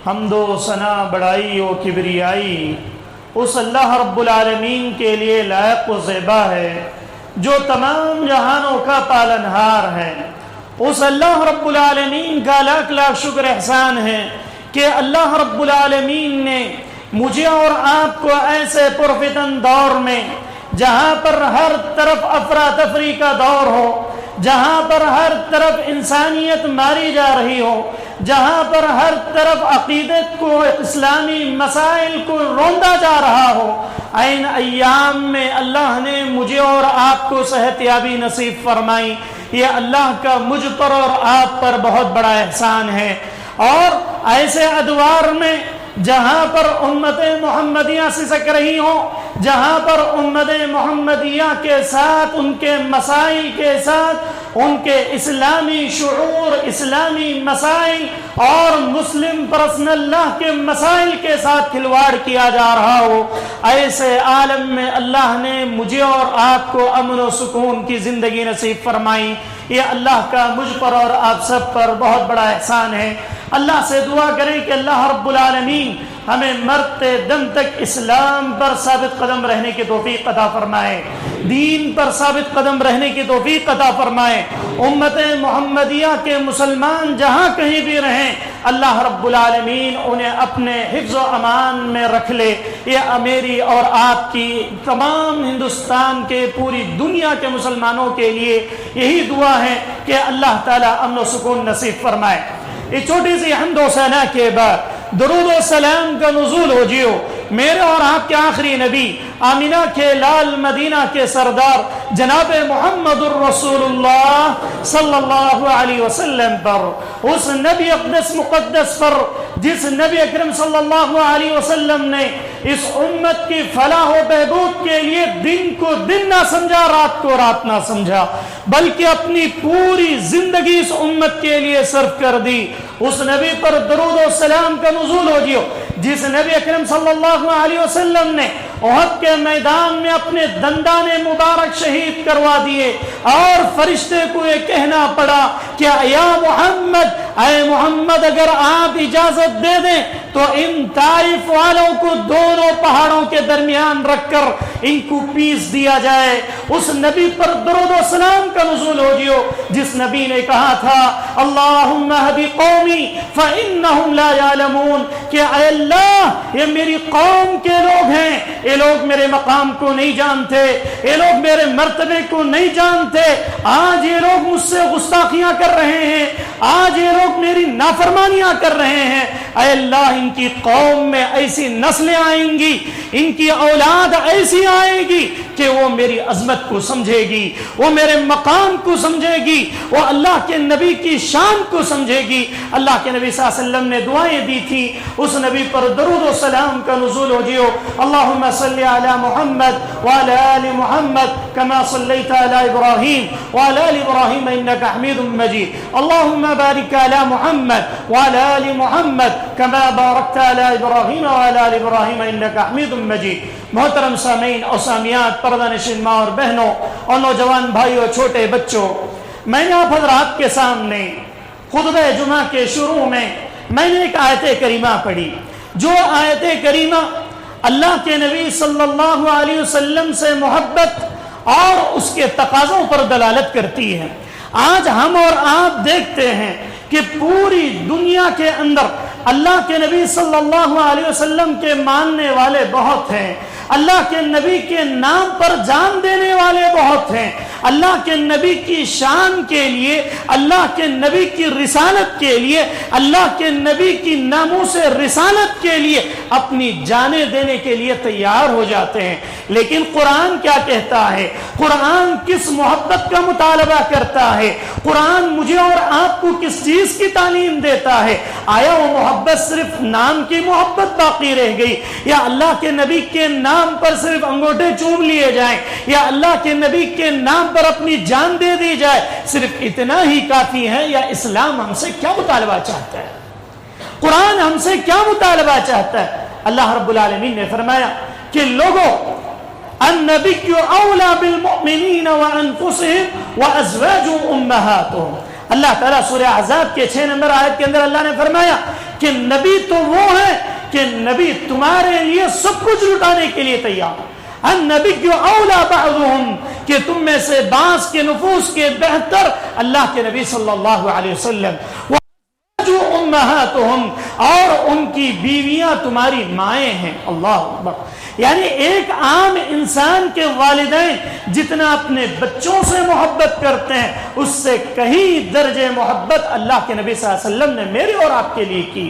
حمد و ثنا بڑائی و کبریائی اس اللہ رب العالمین کے لیے لائق و زیبا ہے جو تمام جہانوں کا پالنہار ہے۔ اس اللہ رب العالمین کا لاکھ لاکھ شکر احسان ہے کہ اللہ رب العالمین نے مجھے اور آپ کو ایسے پرفتن دور میں، جہاں پر ہر طرف افراتفری کا دور ہو، جہاں پر ہر طرف انسانیت ماری جا رہی ہو، جہاں پر ہر طرف عقیدت کو، اسلامی مسائل کو روندا جا رہا ہو، این ایام میں اللہ نے مجھے اور آپ کو صحت یابی نصیب فرمائی۔ یہ اللہ کا مجھ پر اور آپ پر بہت بڑا احسان ہے۔ اور ایسے ادوار میں جہاں پر امت محمدیہ سسک رہی ہوں، جہاں پر امت محمدیہ کے ساتھ، ان کے مسائل کے ساتھ، ان کے اسلامی شعور، اسلامی مسائل اور مسلم پرسن اللہ کے مسائل کے ساتھ کھلواڑ کیا جا رہا ہو، ایسے عالم میں اللہ نے مجھے اور آپ کو امن و سکون کی زندگی نصیب فرمائی۔ یہ اللہ کا مجھ پر اور آپ سب پر بہت بڑا احسان ہے۔ اللہ سے دعا کریں کہ اللہ رب العالمین ہمیں مرتے دم تک اسلام پر ثابت قدم رہنے کی توفیق عطا فرمائے، دین پر ثابت قدم رہنے کی توفیق عطا فرمائے۔ امت محمدیہ کے مسلمان جہاں کہیں بھی رہیں، اللہ رب العالمین انہیں اپنے حفظ و امان میں رکھ لے۔ یہ میری اور آپ کی، تمام ہندوستان کے، پوری دنیا کے مسلمانوں کے لیے یہی دعا ہے کہ اللہ تعالیٰ امن و سکون نصیب فرمائے۔ یہ چھوٹی سی حمد و ثنا کے بعد درود و سلام کا نزول ہو جیو میرے اور آپ کے آخری نبی، آمینہ کے لال، مدینہ کے سردار جناب محمد الرسول اللہ صلی اللہ علیہ وسلم پر، اس نبی اقدس مقدس پر جس نبی اکرم صلی اللہ علیہ وسلم نے اس امت کی فلاح و بہبود کے لیے دن کو دن نہ سمجھا، رات کو رات نہ سمجھا، بلکہ اپنی پوری زندگی اس امت کے لیے صرف کر دی، اس نبی پر درود و سلام کا نزول ہو جیو جس نبی اکرم صلی اللہ علیہ وسلم نے احد کے میدان میں اپنے دندان مبارک شہید کروا دیے، اور فرشتے کو یہ کہنا پڑا کہ یا محمد، اے محمد، اگر آپ اجازت دے دیں تو ان طائف والوں کو دونوں پہاڑوں کے درمیان رکھ کر ان کو پیس دیا جائے۔ اس نبی پر درود و سلام کا نزول ہو جیو جس نبی نے کہا تھا اللہم اہدی قومی فإنہم لا یعلمون، کہ اے اللہ یہ میری قوم کے لوگ ہیں، یہ لوگ میرے مقام کو نہیں جانتے، یہ لوگ میرے مرتبے کو نہیں جانتے، آج یہ لوگ مجھ سے گستاخیاں کر رہے ہیں، آج یہ لوگ میری نافرمانیاں کر رہے ہیں، اے اللہ ان کی قوم میں ایسی نسلیں آئیں گی، ان کی اولاد ایسی آئے گی کہ وہ میری عظمت کو سمجھے گی، وہ میرے مقام کو سمجھے گی، وہ اللہ کے نبی کی شان کو سمجھے گی۔ اللہ کے نبی صلی اللہ علیہ وسلم نے دعائیں دی تھی، اس نبی پر درود و سلام کا نزول ہو جیو اللہم صلی علی محمد وعلی آل محمد کما صلیت علی ابراہیم وعلی آل ابراہیم انکا حمید مجید، اللہم بارک علی محمد وعلی آل محمد کما بارکت علی ابراہیم وعلی آل ابراہیم انکا حمید مجید۔ محترم سامعین اور سامعات، پردہ نشین ماں اور بہنوں اور نوجوان بھائیوں اور چھوٹے بچوں، میں نے آپ حضرات کے سامنے خطبہ جمعہ کے شروع میں نے ایک آیت کریمہ پڑھی، جو آیت کریمہ اللہ کے نبی صلی اللہ علیہ وسلم سے محبت اور اس کے تقاضوں پر دلالت کرتی ہے۔ آج ہم اور آپ دیکھتے ہیں کہ پوری دنیا کے اندر اللہ کے نبی صلی اللہ علیہ وسلم کے ماننے والے بہت ہیں، اللہ کے نبی کے نام پر جان دینے والے بہت ہیں، اللہ کے نبی کی شان کے لیے، اللہ کے نبی کی رسالت کے لیے، اللہ کے نبی کی ناموس رسالت کے لیے اپنی جانیں دینے کے لیے تیار ہو جاتے ہیں۔ لیکن قرآن کیا کہتا ہے؟ قرآن کس محبت کا مطالبہ کرتا ہے؟ قرآن مجھے اور آپ کو کس چیز کی تعلیم دیتا ہے؟ آیا وہ محبت صرف نام کی محبت باقی رہ گئی، یا اللہ کے نبی کے نام پر صرف انگوٹھے چوم لیے جائیں، یا اللہ کے نبی کے نام پر اپنی جان دے دی جائے، صرف اتنا ہی کافی ہے؟ یا اسلام ہم سے کیا مطالبہ چاہتا ہے؟ قرآن ہم سے کیا مطالبہ چاہتا ہے؟ اللہ رب العالمین نے فرمایا کہ لوگوں، النبی اولا بالمؤمنین وانفسهم وازواج امہاتهم، اللہ تعالیٰ سورہ احزاب کے 6 نمبر آیت کے اندر اللہ نے فرمایا کہ نبی تو وہ ہے کہ نبی تمہارے لیے سب کچھ لٹانے کے لیے تیار ہے. النبی اولا بعضهم کہ تم میں سے بعض کے نفوس کے بہتر اللہ کے نبی صلی اللہ علیہ وسلم جو امہاتہم اور ان کی بیویاں تمہاری مائیں ہیں. اللہ اکبر. یعنی ایک عام انسان کے والدین جتنا اپنے بچوں سے محبت کرتے ہیں اس سے کہیں درجے محبت اللہ کے نبی صلی اللہ علیہ وسلم نے میرے اور آپ کے لیے کی.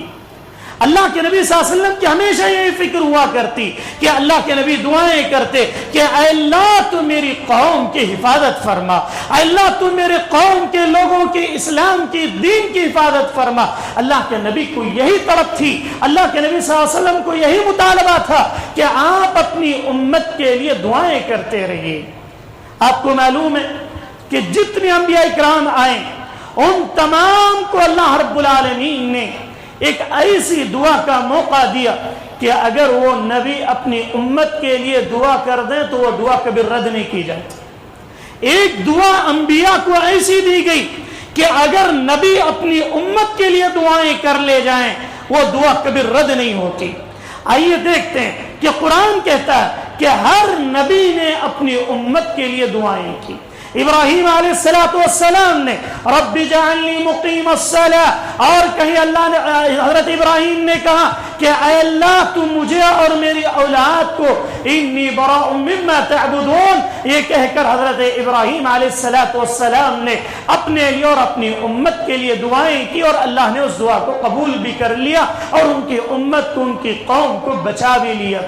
اللہ کے نبی صلی اللہ علیہ وسلم کی ہمیشہ یہی فکر ہوا کرتی کہ اللہ کے نبی دعائیں کرتے کہ اے اللہ تو میری قوم کی حفاظت فرما, اے اللہ تو میرے قوم کے لوگوں کے اسلام کی دین کی حفاظت فرما. اللہ کے نبی کو یہی طلب تھی, اللہ کے نبی صلی اللہ علیہ وسلم کو یہی مطالبہ تھا کہ آپ اپنی امت کے لیے دعائیں کرتے رہیے. آپ کو معلوم ہے کہ جتنے انبیاء اکرام آئے ان تمام کو اللہ رب العالمین نے ایک ایسی دعا کا موقع دیا کہ اگر وہ نبی اپنی امت کے لیے دعا کر دیں تو وہ دعا کبھی رد نہیں کی جاتی. ایک دعا انبیاء کو ایسی دی گئی کہ اگر نبی اپنی امت کے لیے دعائیں کر لے جائیں وہ دعا کبھی رد نہیں ہوتی. آئیے دیکھتے ہیں کہ قرآن کہتا ہے کہ ہر نبی نے اپنی امت کے لیے دعائیں کی. ابراہیم علیہ السلام نے رب جعلنی مقیم الصلاۃ, اور کہیں اللہ نے حضرت ابراہیم نے کہا کہ اے اللہ تو مجھے اور میری اولاد کو انی براء مما تعبدون, یہ کہہ کر حضرت ابراہیم علیہ السلام نے اپنے لیے اور اپنی امت کے لیے دعائیں کی اور اللہ نے اس دعا کو قبول بھی کر لیا اور ان کی امت کو, ان کی قوم کو بچا بھی لیا.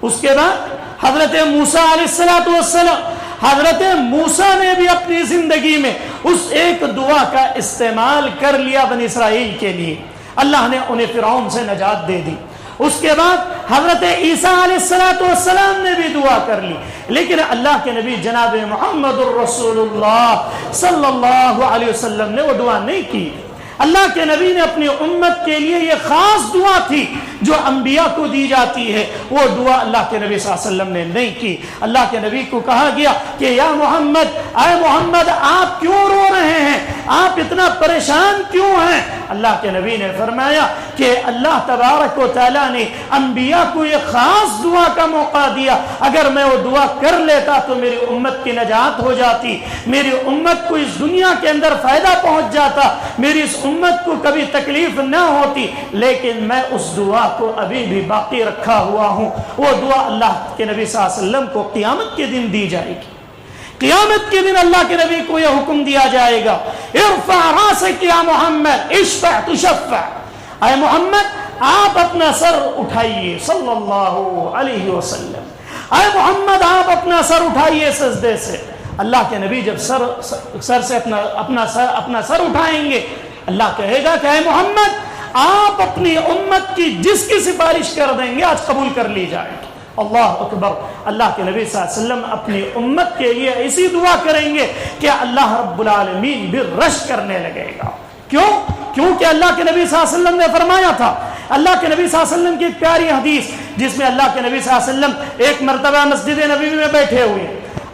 اس کے بعد حضرت موسیٰ علیہ السلام, حضرت موسیٰ نے بھی اپنی زندگی میں اس ایک دعا کا استعمال کر لیا بنی اسرائیل کے لیے, اللہ نے انہیں فرعون سے نجات دے دی. اس کے بعد حضرت عیسیٰ علیہ السلام نے بھی دعا کر لی, لیکن اللہ کے نبی جناب محمد الرسول اللہ صلی اللہ علیہ وسلم نے وہ دعا نہیں کی. اللہ کے نبی نے اپنی امت کے لیے یہ خاص دعا تھی جو انبیاء کو دی جاتی ہے, وہ دعا اللہ کے نبی صلی اللہ علیہ وسلم نے نہیں کی. اللہ کے نبی کو کہا گیا کہ یا محمد, اے محمد آپ کیوں رو رہے ہیں, آپ اتنا پریشان کیوں ہیں؟ اللہ کے نبی نے فرمایا کہ اللہ تبارک و تعالیٰ نے انبیاء کو یہ خاص دعا کا موقع دیا, اگر میں وہ دعا کر لیتا تو میری امت کی نجات ہو جاتی, میری امت کو اس دنیا کے اندر فائدہ پہنچ جاتا, میری اس امت کو کبھی تکلیف نہ ہوتی, لیکن میں اس دعا کو ابھی بھی باقی رکھا ہوا ہوں. وہ دعا اللہ کے نبی صلی اللہ علیہ وسلم کو قیامت کے دن دی جائے گی. قیامت کے دن اللہ کے نبی کو یہ حکم دیا جائے گا, ارفع راسک یا محمد اشفع تشفع, اے محمد آپ اپنا سر اٹھائیے صلی اللہ علیہ وسلم, اے محمد آپ اپنا سر اٹھائیے سجدے سے. اللہ کے نبی جب سر سے اپنا سر اٹھائیں گے, اللہ کہے گا کہ اے محمد آپ اپنی امت کی جس کی سفارش کر دیں گے آج قبول کر لی جائے گی. اللہ اکبر. اللہ کے نبی صلی اللہ علیہ وسلم اپنی امت کے لیے ایسی دعا کریں گے کہ اللہ رب العالمین بھی رش کرنے لگے گا. کیوں؟ کیونکہ اللہ کے نبی صلی اللہ علیہ وسلم نے فرمایا تھا, اللہ کے نبی صلی اللہ علیہ وسلم کی ایک پیاری حدیث جس میں اللہ کے نبی صلی اللہ علیہ وسلم ایک مرتبہ مسجد نبوی میں بیٹھے ہوئے,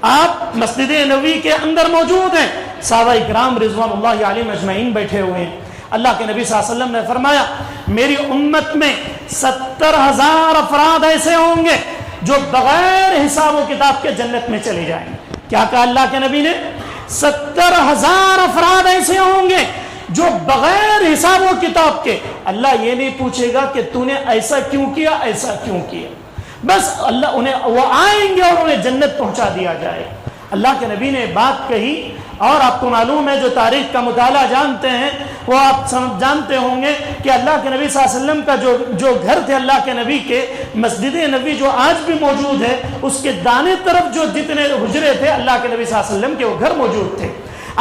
آپ مسجد نبوی کے اندر موجود ہیں, صحابہ کرام رضوان اللہ علیہم اجمعین بیٹھے ہوئے ہیں. اللہ کے نبی صلی اللہ علیہ وسلم نے فرمایا میری امت میں 70,000 افراد ایسے ہوں گے جو بغیر حساب و کتاب کے جنت میں چلے جائیں گے. کیا کہا اللہ کے نبی نے؟ 70,000 افراد ایسے ہوں گے جو بغیر حساب و کتاب کے, اللہ یہ نہیں پوچھے گا کہ تو نے ایسا کیوں کیا, ایسا کیوں کیا, بس اللہ وہ آئیں گے اور انہیں جنت پہنچا دیا جائے. اللہ کے نبی نے بات کہی, اور آپ کو معلوم ہے جو تاریخ کا مطالعہ جانتے ہیں وہ آپ جانتے ہوں گے کہ اللہ کے نبی صلی اللہ علیہ وسلم کا جو گھر تھے اللہ کے نبی کے, مسجد نبی جو آج بھی موجود ہے, اس کے دانے طرف جو جتنے حجرے تھے اللہ کے نبی صلی اللہ علیہ وسلم کے وہ گھر موجود تھے.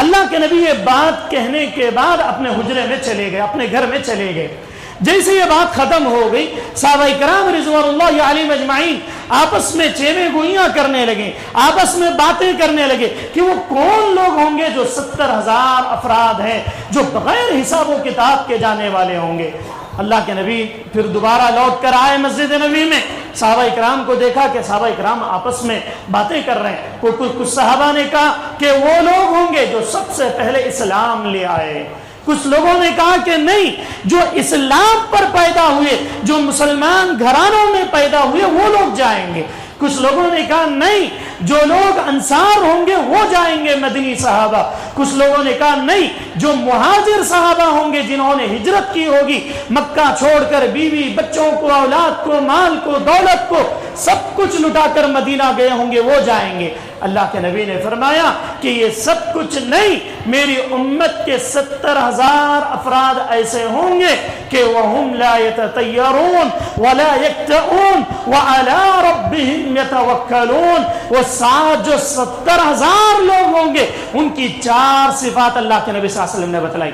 اللہ کے نبی یہ بات کہنے کے بعد اپنے حجرے میں چلے گئے, اپنے گھر میں چلے گئے. جیسے یہ بات ختم ہو گئی, صحابہ کرام رضوان اللہ علیہم اجمعین آپس میں چیویں گوئیاں کرنے لگے, آپس میں باتیں کرنے لگے کہ وہ کون لوگ ہوں گے جو 70,000 افراد ہیں جو بغیر حساب و کتاب کے جانے والے ہوں گے. اللہ کے نبی پھر دوبارہ لوٹ کر آئے مسجد نبی میں, صحابہ کرام کو دیکھا کہ صحابہ کرام آپس میں باتیں کر رہے ہیں. کچھ صحابہ نے کہا کہ وہ لوگ ہوں گے جو سب سے پہلے اسلام لے آئے, کچھ لوگوں نے کہا کہ نہیں، جو اسلام پر پیدا ہوئے، جو مسلمان گھرانوں میں پیدا ہوئے وہ لوگ جائیں گے۔ کچھ لوگوں نے کہا نہیں، جو لوگ انصار ہوں گے وہ جائیں گے مدنی صحابہ۔ کچھ لوگوں نے کہا نہیں، جو مہاجر صحابہ ہوں گے جنہوں نے ہجرت کی ہوگی، مکہ چھوڑ کر بیوی بچوں کو، اولاد کو، مال کو، دولت کو سب کچھ لٹا کر مدینہ گئے ہوں گے وہ جائیں گے۔ اللہ کے نبی نے فرمایا کہ یہ سب کچھ نہیں، میری امت کے 70,000 افراد ایسے ہوں گے کہ وَهُمْ لَا يَتَطَيَّرُونَ وَلَا يَكْتَئُونَ وَعَلَىٰ رَبِّهِمْ يَتَوَكَّلُونَ۔ وہ ساتھ جو 70,000 لوگ ہوں گے ان کی 4 صفات اللہ کے نبی صلی اللہ علیہ وسلم نے بتلائی۔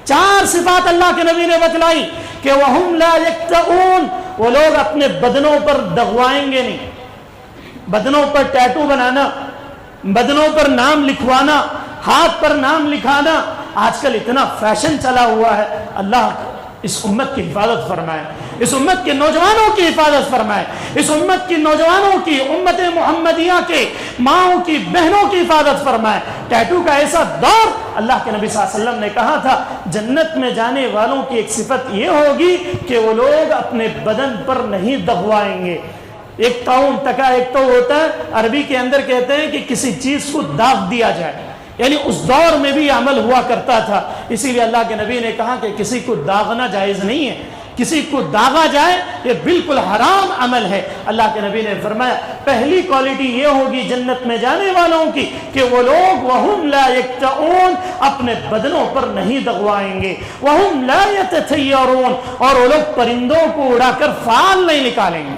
4 صفات اللہ کے نبی نے بتلائی کہ وَهُمْ لَا يَكْتَئُونَ، وہ لوگ اپنے بدنوں پر دغوائیں گے نہیں، بدنوں پر ٹیٹو بنانا، بدنوں پر نام لکھوانا، ہاتھ پر نام لکھانا آج کل اتنا فیشن چلا ہوا ہے۔ اللہ اس امت کی حفاظت فرمائے، اس امت کے نوجوانوں کی حفاظت فرمائے، اس امت کی نوجوانوں کی، امت محمدیہ کے ماؤں کی، بہنوں کی حفاظت فرمائے۔ ٹیٹو کا ایسا دور، اللہ کے نبی صلی اللہ علیہ وسلم نے کہا تھا جنت میں جانے والوں کی ایک صفت یہ ہوگی کہ وہ لوگ اپنے بدن پر نہیں دغوائیں گے۔ ایک طاعون تکا ایک تو ہوتا ہے، عربی کے اندر کہتے ہیں کہ کسی چیز کو داغ دیا جائے، یعنی اس دور میں بھی عمل ہوا کرتا تھا۔ اسی لیے اللہ کے نبی نے کہا کہ کسی کو داغنا جائز نہیں ہے، کسی کو داغا جائے یہ بالکل حرام عمل ہے۔ اللہ کے نبی نے فرمایا پہلی کوالٹی یہ ہوگی جنت میں جانے والوں کی کہ وہ لوگ وَهُمْ لَا يَكْتَئُونَ، اپنے بدنوں پر نہیں دغوائیں گے، وَهُمْ لَا يَتَطَيَّرُونَ، اور وہ لوگ پرندوں کو اڑا کر فال نہیں نکالیں گے۔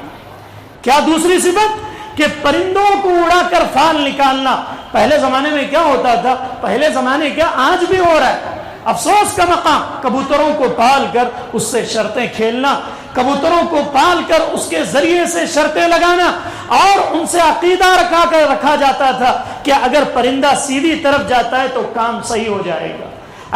کیا دوسری صفت؟ کہ پرندوں کو اڑا کر فال نکالنا۔ پہلے زمانے میں کیا ہوتا تھا؟ پہلے زمانے کیا آج بھی ہو رہا ہے، افسوس کا مقام، کبوتروں کو پال کر اس سے شرطیں کھیلنا، کبوتروں کو پال کر اس کے ذریعے سے شرطیں لگانا، اور ان سے عقیدہ رکھا جاتا تھا کہ اگر پرندہ سیدھی طرف جاتا ہے تو کام صحیح ہو جائے گا،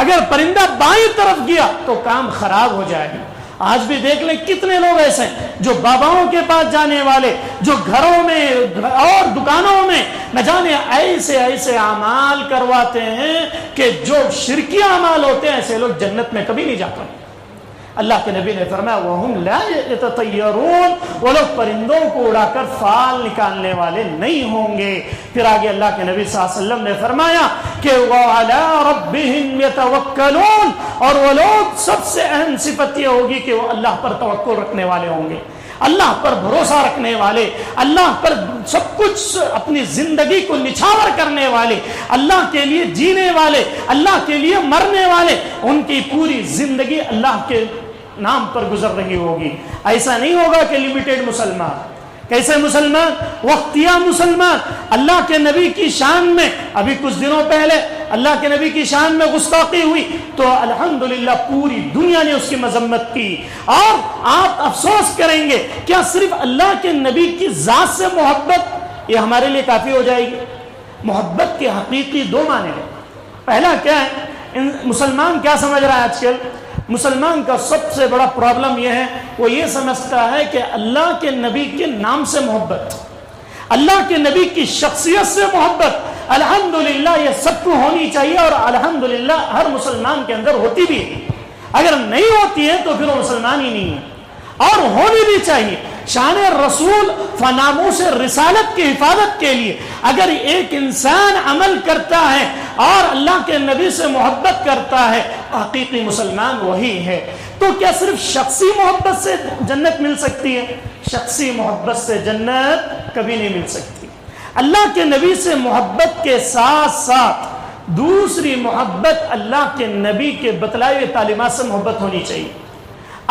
اگر پرندہ بائیں طرف گیا تو کام خراب ہو جائے گا۔ آج بھی دیکھ لیں کتنے لوگ ایسے ہیں جو باباؤں کے پاس جانے والے، جو گھروں میں اور دکانوں میں نہ جانے ایسے ایسے اعمال کرواتے ہیں کہ جو شرکی اعمال ہوتے ہیں، ایسے لوگ جنت میں کبھی نہیں جا پائیں۔ اللہ کے نبی نے فرمایا وَهُمْ لَا يَتَطَيَّرُونَ، وہ لوگ پرندوں کو اڑا کر فال نکالنے والے نہیں ہوں گے۔ پھر آگے اللہ کے نبی صلی اللہ علیہ وسلم نے فرمایا کہ وَعَلَىٰ رَبِّهِمْ يَتَوَكَّلُونَ، اور وہ لوگ سب سے اہم صفت یہ ہوگی کہ وہ اللہ پر توکل رکھنے والے ہوں گے، اللہ پر بھروسہ رکھنے والے، اللہ پر سب کچھ اپنی زندگی کو نچھاور کرنے والے، اللہ کے لیے جینے والے، اللہ کے لیے مرنے والے۔ ان کی پوری زندگی اللہ کے نام پر گزر رہی ہوگی۔ ایسا نہیں ہوگا کہ لمیٹڈ مسلمان، کیسے مسلمان؟ وقتیہ مسلمان۔ اللہ کے نبی کی شان میں ابھی کچھ دنوں پہلے اللہ کے نبی کی شان میں گستاخی ہوئی تو الحمدللہ پوری دنیا نے اس کی مذمت کی، اور آپ افسوس کریں گے کیا صرف اللہ کے نبی کی ذات سے محبت یہ ہمارے لیے کافی ہو جائے گی؟ محبت کے حقیقی 2 معنی ہیں۔ پہلا کیا ہے، مسلمان کیا سمجھ رہا ہے آج کل؟ مسلمان کا سب سے بڑا پرابلم یہ ہے، وہ یہ سمجھتا ہے کہ اللہ کے نبی کے نام سے محبت، اللہ کے نبی کی شخصیت سے محبت، الحمدللہ یہ سب کو ہونی چاہیے، اور الحمدللہ ہر مسلمان کے اندر ہوتی بھی ہے۔ اگر نہیں ہوتی ہے تو پھر وہ مسلمان ہی نہیں ہے، اور ہونی بھی چاہیے۔ شان رسول فناموس رسالت کی حفاظت کے لیے اگر ایک انسان عمل کرتا ہے اور اللہ کے نبی سے محبت کرتا ہے، حقیقی مسلمان وہی ہے۔ تو کیا صرف شخصی محبت سے جنت مل سکتی ہے؟ شخصی محبت سے جنت کبھی نہیں مل سکتی۔ اللہ کے نبی سے محبت کے ساتھ ساتھ دوسری محبت اللہ کے نبی کے بتلائے ہوئے تعلیمات سے محبت ہونی چاہیے۔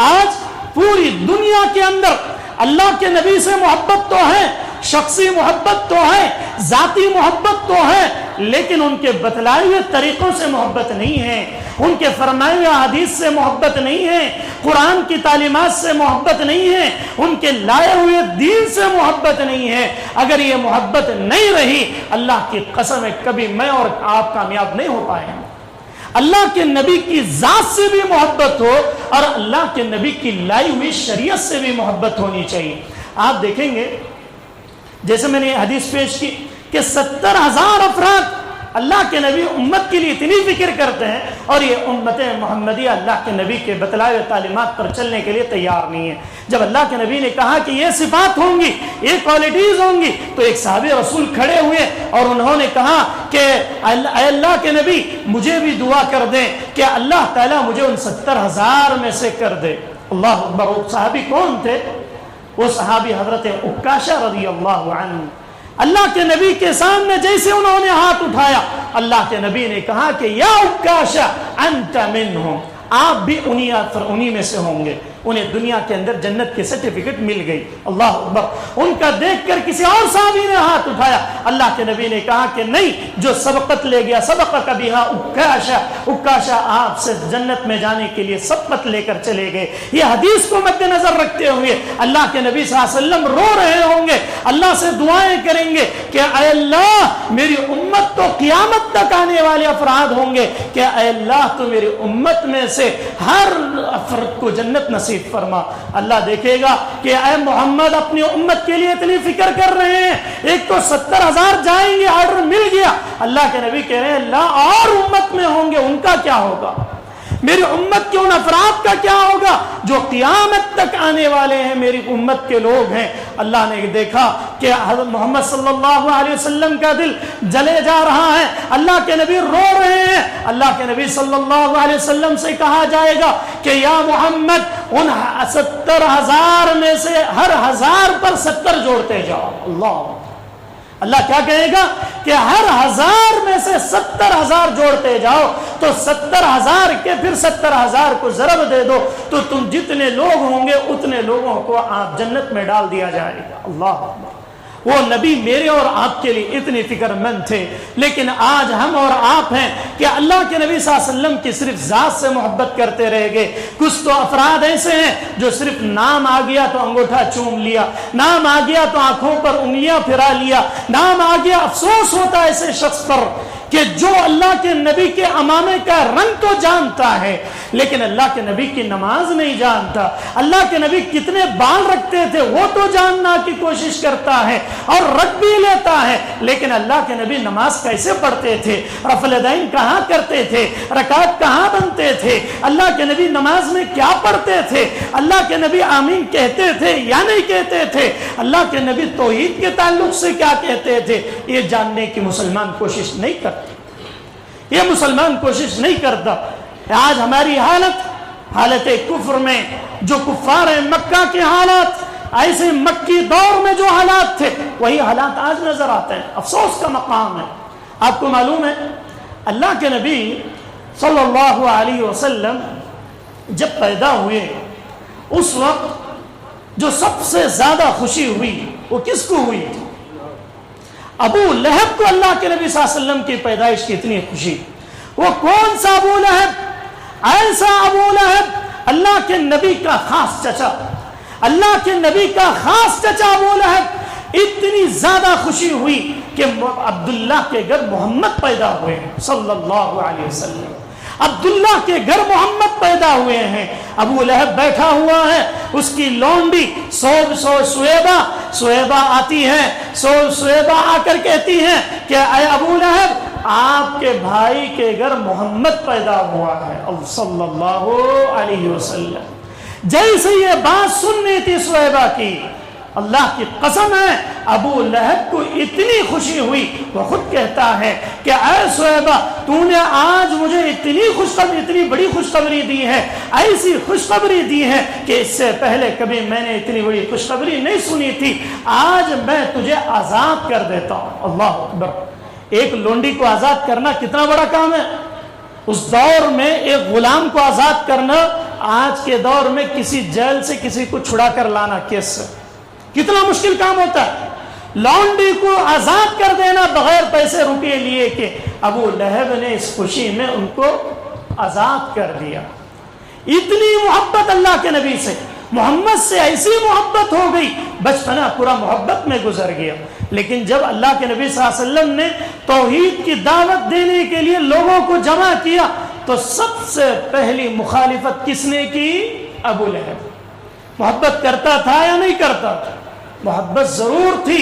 آج پوری دنیا کے اندر اللہ کے نبی سے محبت تو ہے، شخصی محبت تو ہے، ذاتی محبت تو ہے، لیکن ان کے بتلائے ہوئے طریقوں سے محبت نہیں ہے، ان کے فرمائے ہوئے حدیث سے محبت نہیں ہے، قرآن کی تعلیمات سے محبت نہیں ہے، ان کے لائے ہوئے دین سے محبت نہیں ہے۔ اگر یہ محبت نہیں رہی، اللہ کی قسم ہے کبھی میں اور آپ کامیاب نہیں ہو پائے ہیں۔ اللہ کے نبی کی ذات سے بھی محبت ہو، اور اللہ کے نبی کی لائی ہوئی شریعت سے بھی محبت ہونی چاہیے۔ آپ دیکھیں گے جیسے میں نے حدیث پیش کی کہ 70,000 افراد اللہ کے نبی امت کے لیے اتنی فکر کرتے ہیں اور یہ امت محمدیہ اللہ کے نبی کے بتلائے ہوئے تعلیمات پر چلنے کے لیے تیار نہیں ہے. جب اللہ کے نبی نے کہا کہ یہ صفات ہوں گی، یہ کوالٹیز ہوں گی، تو ایک صحابی رسول کھڑے ہوئے اور انہوں نے کہا کہ اے اللہ کے نبی مجھے بھی دعا کر دیں کہ اللہ تعالیٰ مجھے ان 70,000 میں سے کر دے. اللہ اکبر. وہ صحابی کون تھے؟ وہ صحابی حضرت عکاشہ رضی اللہ عنہ. اللہ کے نبی کے سامنے جیسے انہوں نے ہاتھ اٹھایا، اللہ کے نبی نے کہا کہ یا عکاشہ انت منہم، آپ بھی انہی میں سے ہوں گے. انہیں دنیا کے اندر جنت کی سرٹیفکیٹ مل گئی. اللہ اکبر. ان کا دیکھ کر کسی اور صحابی نے ہاتھ اٹھایا. اللہ کے نبی نے کہا کہ نہیں، جو سبقت لے گیا سبقت بہا عکاشہ، عکاشہ آپ سے جنت میں جانے کے لیے سبقت لے کر چلے گئے. یہ حدیث کو مد نظر رکھتے ہوئے اللہ کے نبی صلی اللہ علیہ وسلم رو رہے ہوں گے، اللہ سے دعائیں کریں گے کہ اے اللہ میری امت تو قیامت تک آنے والے افراد ہوں گے، کہ اے اللہ تو میری امت میں سے ہر فرد کو جنت نصیب فرما. اللہ دیکھے گا کہ اے محمد اپنی امت کے لیے اتنی فکر کر رہے ہیں، ایک تو 70,000 جائیں گے، آرڈر مل گیا. اللہ کے نبی کہہ رہے ہیں اللہ اور امت میں ہوں گے، ان کا کیا ہوگا؟ میری امت کے ان افراد کا کیا ہوگا جو قیامت تک آنے والے ہیں، میری امت کے لوگ ہیں. اللہ نے دیکھا کہ حضرت محمد صلی اللہ علیہ وسلم کا دل جلے جا رہا ہے، اللہ کے نبی رو رہے ہیں. اللہ کے نبی صلی اللہ علیہ وسلم سے کہا جائے گا کہ یا محمد ان 70,000 میں سے ہر 1000 پر 70 جوڑتے جاؤ. اللہ کیا کہے گا کہ ہر 1000 میں سے 70,000 جوڑتے جاؤ، تو 70,000 کے پھر 70,000 کو ضرب دے دو تو تم جتنے لوگ ہوں گے اتنے لوگوں کو آپ جنت میں ڈال دیا جائے گا. اللہ اکبر. وہ نبی میرے اور آپ کے لیے اتنی فکر مند تھے، لیکن آج ہم اور آپ ہیں کہ اللہ کے نبی صلی اللہ علیہ وسلم کی صرف ذات سے محبت کرتے رہ گئے. کچھ تو افراد ایسے ہیں جو صرف نام آ گیا تو انگوٹھا چوم لیا، نام آ گیا تو آنکھوں پر انگلیاں پھرا لیا، نام آ گیا. افسوس ہوتا ہے ایسے شخص پر کہ جو اللہ کے نبی کے امامے کا رنگ تو جانتا ہے لیکن اللہ کے نبی کی نماز نہیں جانتا. اللہ کے نبی کتنے بال رکھتے تھے وہ تو جاننا کی کوشش کرتا ہے اور رکھ بھی لیتا ہے، لیکن اللہ کے نبی نماز کیسے پڑھتے تھے، رفع الیدین کہاں کرتے تھے، رکعت کہاں بنتے تھے، اللہ کے نبی نماز میں کیا پڑھتے تھے، اللہ کے نبی آمین کہتے تھے یا نہیں کہتے تھے، اللہ کے نبی توحید کے تعلق سے کیا کہتے تھے، یہ جاننے کی مسلمان کوشش نہیں کرتا. یہ مسلمان کوشش نہیں کرتا. آج ہماری حالت کفر میں جو کفار مکہ کے حالات، ایسے مکی دور میں جو حالات تھے وہی حالات آج نظر آتے ہیں. افسوس کا مقام ہے. آپ کو معلوم ہے اللہ کے نبی صلی اللہ علیہ وسلم جب پیدا ہوئے اس وقت جو سب سے زیادہ خوشی ہوئی وہ کس کو ہوئی تھی؟ ابو لہب کو اللہ کے نبی صلی اللہ علیہ وسلم کی پیدائش کی اتنی خوشی. وہ کون سا ابو لہب؟ ایسا ابو لہب اللہ کے نبی کا خاص چچا، اللہ کے نبی کا خاص چچا ابو لہب. اتنی زیادہ خوشی ہوئی کہ عبداللہ کے گھر محمد پیدا ہوئے صلی اللہ علیہ وسلم. عبداللہ کے گھر محمد پیدا ہوئے ہیں. ابو لہب بیٹھا ہوا ہے، اس کی لونڈی سویبہ آتی ہے. سویبہ آ کر کہتی ہے کہ اے ابو لہب آپ کے بھائی کے گھر محمد پیدا ہوا ہے صلی اللہ علیہ وسلم. جیسے یہ بات سننی تھی سویبہ کی، اللہ کی قسم ہے ابو لہب کو اتنی خوشی ہوئی، وہ خود کہتا ہے کہ اے سویبہ تو نے آج مجھے اتنی بڑی خوشخبری دی ہے، ایسی خوشخبری دی ہے کہ اس سے پہلے کبھی میں نے اتنی بڑی خوشخبری نہیں سنی تھی. آج میں تجھے آزاد کر دیتا ہوں. اللہ اکبر. ایک لونڈی کو آزاد کرنا کتنا بڑا کام ہے. اس دور میں ایک غلام کو آزاد کرنا آج کے دور میں کسی جیل سے کسی کو چھڑا کر لانا کیس سے کتنا مشکل کام ہوتا ہے. لونڈی کو آزاد کر دینا بغیر پیسے روپے لیے کہ ابو لہب نے اس خوشی میں ان کو آزاد کر دیا. اتنی محبت اللہ کے نبی سے، محمد سے ایسی محبت ہو گئی، بچپنا پورا محبت میں گزر گیا. لیکن جب اللہ کے نبی صلی اللہ علیہ وسلم نے توحید کی دعوت دینے کے لیے لوگوں کو جمع کیا تو سب سے پہلی مخالفت کس نے کی؟ ابو لہب. محبت کرتا تھا یا نہیں کرتا تھا؟ محبت ضرور تھی.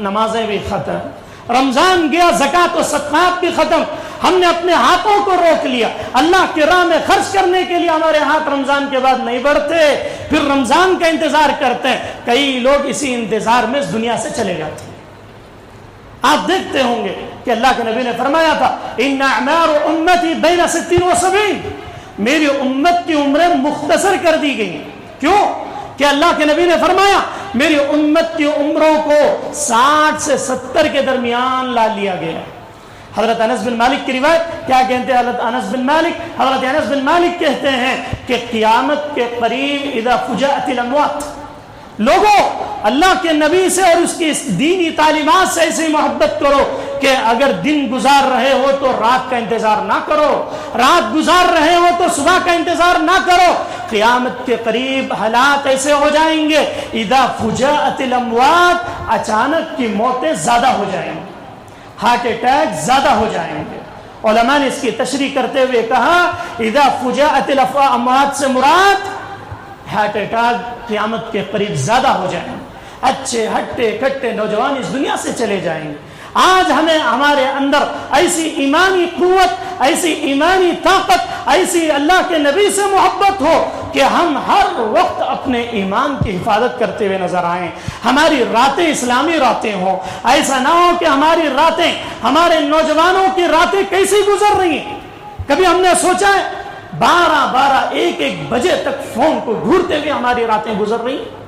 نمازیں بھی ختم, رمضان گیا زکات و صدقات بھی ختم, ہم نے اپنے ہاتھوں کو روک لیا, اللہ کی راہ میں خرچ کرنے کے لیے ہمارے ہاتھ رمضان کے بعد نہیں بڑھتے, پھر رمضان کا انتظار کرتے ہیں. کئی لوگ اسی انتظار میں اس دنیا سے چلے جاتے ہیں. آپ دیکھتے ہوں گے کہ اللہ کے نبی نے فرمایا تھا ان اعمار امتی بین 60 و 70, میری امت کی عمریں مختصر کر دی گئی. کیوں؟ کہ اللہ کے نبی نے فرمایا میری امت کی عمروں کو 60 سے 70 کے درمیان لا لیا گیا. حضرت انس بن مالک کی روایت, کیا کہتے ہیں حضرت انس بن مالک؟ حضرت انس بن مالک کہتے ہیں کہ قیامت کے قریب اذا فجأت الاموات, لوگوں اللہ کے نبی سے اور اس کی دینی تعلیمات سے ایسی محبت کرو کہ اگر دن گزار رہے ہو تو رات کا انتظار نہ کرو, رات گزار رہے ہو تو صبح کا انتظار نہ کرو. قیامت کے قریب حالات ایسے ہو جائیں گے اذا فجأت الاموات, اچانک کی موتیں زیادہ ہو جائیں گی, ہارٹ اٹیک زیادہ ہو جائیں گے. علماء نے اس کی تشریح کرتے ہوئے کہا اذا فجأت الاموات سے مراد ہارٹ اٹیک قیامت کے قریب زیادہ ہو جائیں گے. اچھے ہٹے کٹے نوجوان اس دنیا سے چلے جائیں گے. آج ہمیں ہمارے اندر ایسی ایمانی قوت, ایسی ایمانی طاقت, ایسی اللہ کے نبی سے محبت ہو کہ ہم ہر وقت اپنے ایمان کی حفاظت کرتے ہوئے نظر آئیں. ہماری راتیں اسلامی راتیں ہوں. ایسا نہ ہو کہ ہماری راتیں, ہمارے نوجوانوں کی راتیں کیسی گزر رہی ہیں. کبھی ہم نے سوچا ہے 12 1 بجے تک فون کو ڈھونڈتے ہوئے ہماری راتیں گزر رہی ہیں.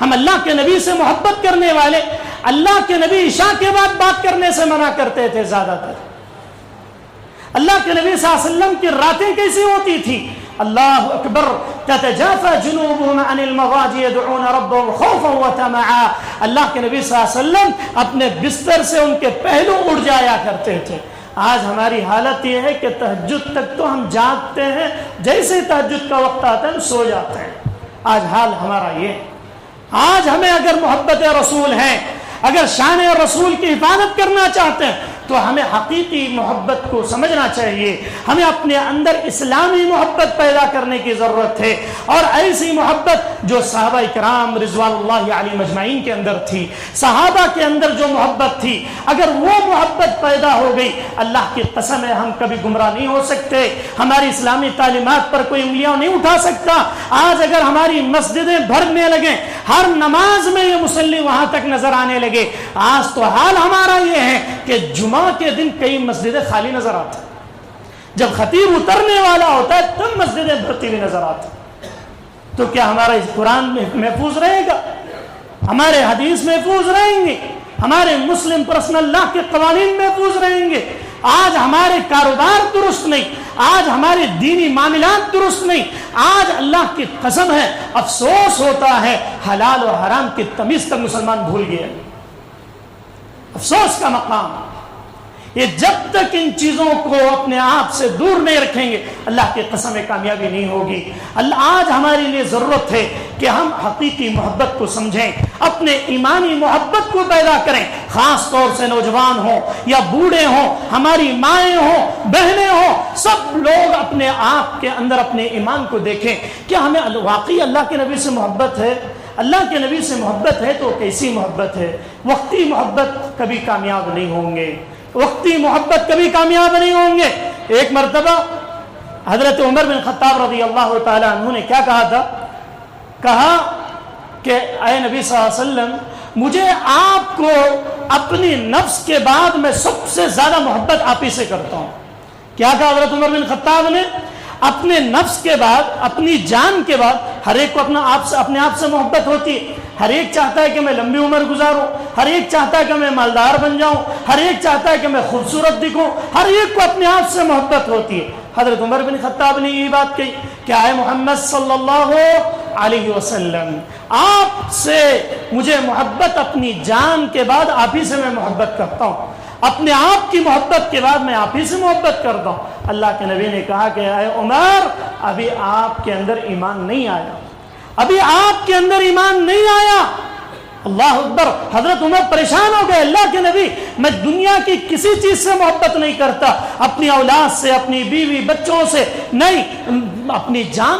ہم اللہ کے نبی سے محبت کرنے والے, اللہ کے نبی عشاء کے بعد بات کرنے سے منع کرتے تھے زیادہ تر. اللہ کے نبی صلی اللہ علیہ وسلم کی راتیں کیسی ہوتی تھی؟ اللہ اکبر, تتجافى جنوبهم عن المضاجع يدعون ربهم خوفا وطمعا. اللہ کے نبی صلی اللہ علیہ وسلم اپنے بستر سے ان کے پہلو اڑ جایا کرتے تھے. آج ہماری حالت یہ ہے کہ تہجد تک تو ہم جاگتے ہیں, جیسے تہجد کا وقت آتا ہے ہم سو جاتے ہیں. آج حال ہمارا یہ ہے. آج ہمیں اگر محبت رسول ہے, اگر شان رسول کی حفاظت کرنا چاہتے ہیں تو ہمیں حقیقی محبت کو سمجھنا چاہیے. ہمیں اپنے اندر اسلامی محبت پیدا کرنے کی ضرورت ہے, اور ایسی محبت جو صحابہ کرام رضوان اللہ علیہم اجمعین کے اندر تھی, صحابہ کے اندر جو محبت تھی, اگر وہ محبت پیدا ہو گئی, اللہ کی قسم ہے ہم کبھی گمراہ نہیں ہو سکتے. ہماری اسلامی تعلیمات پر کوئی انگلیاں نہیں اٹھا سکتا. آج اگر ہماری مسجدیں بھرنے لگیں, ہر نماز میں یہ مصلی وہاں تک نظر آنے لگے, آج تو حال ہمارا یہ ہے کہ جمعہ کے دن کئی مسجدیں خالی نظر آتی, جب خطیب اترنے والا ہوتا ہے تب مسجدیں بھرتی ہوئی نظر آتی. تو کیا ہمارا اس قرآن محفوظ رہے گا؟ ہمارے حدیث محفوظ رہیں گے؟ ہمارے مسلم پرسنل لاء کے قوانین محفوظ رہیں گے؟ آج ہمارے کاروبار درست نہیں, آج ہمارے دینی معاملات درست نہیں. آج اللہ کی قسم ہے افسوس ہوتا ہے حلال اور حرام کی تمیز تک مسلمان بھول گئے. افسوس کا مقام. یہ جب تک ان چیزوں کو اپنے آپ سے دور نہیں رکھیں گے اللہ کی قسم کامیابی نہیں ہوگی. آج ہمارے لیے ضرورت ہے کہ ہم حقیقی محبت کو سمجھیں, اپنے ایمانی محبت کو پیدا کریں. خاص طور سے نوجوان ہوں یا بوڑھے ہوں, ہماری مائیں ہوں, بہنیں ہوں, سب لوگ اپنے آپ کے اندر اپنے ایمان کو دیکھیں. کیا ہمیں واقعی اللہ کے نبی سے محبت ہے؟ اللہ کے نبی سے محبت ہے تو کیسی محبت ہے؟ وقتی محبت کبھی کامیاب نہیں ہوں گے, وقتی محبت کبھی کامیاب نہیں ہوں گے. ایک مرتبہ حضرت عمر بن خطاب رضی اللہ تعالیٰ عنہ نے کیا کہا تھا؟ کہا کہ اے نبی صلی اللہ علیہ وسلم, مجھے آپ کو اپنی نفس کے بعد میں سب سے زیادہ محبت آپ ہی سے کرتا ہوں. کیا کہا حضرت عمر بن خطاب نے؟ اپنے نفس کے بعد, اپنی جان کے بعد, ہر ایک کو اپنے آپ سے محبت ہوتی ہے. ہر ایک چاہتا ہے کہ میں لمبی عمر گزاروں, ہر ایک چاہتا ہے کہ میں مالدار بن جاؤں, ہر ایک چاہتا ہے کہ میں خوبصورت دکھوں, ہر ایک کو اپنے آپ سے محبت ہوتی ہے. حضرت عمر بن خطاب نے یہ بات کہی کہ اے محمد صلی اللہ علیہ وسلم, آپ سے مجھے محبت اپنی جان کے بعد آپ ہی سے میں محبت کرتا ہوں, اپنے آپ کی محبت کے بعد میں آپ ہی سے محبت کرتا ہوں. اللہ کے نبی نے کہا کہ اے عمر, ابھی آپ کے اندر ایمان نہیں آیا, ابھی آپ کے اندر ایمان نہیں آیا. اللہ اکبر. حضرت عمر پریشان ہو گئے, اللہ کے نبی میں دنیا کی کسی چیز سے محبت نہیں کرتا, اپنی اولاد سے, اپنی بیوی بچوں سے نہیں, اپنی جان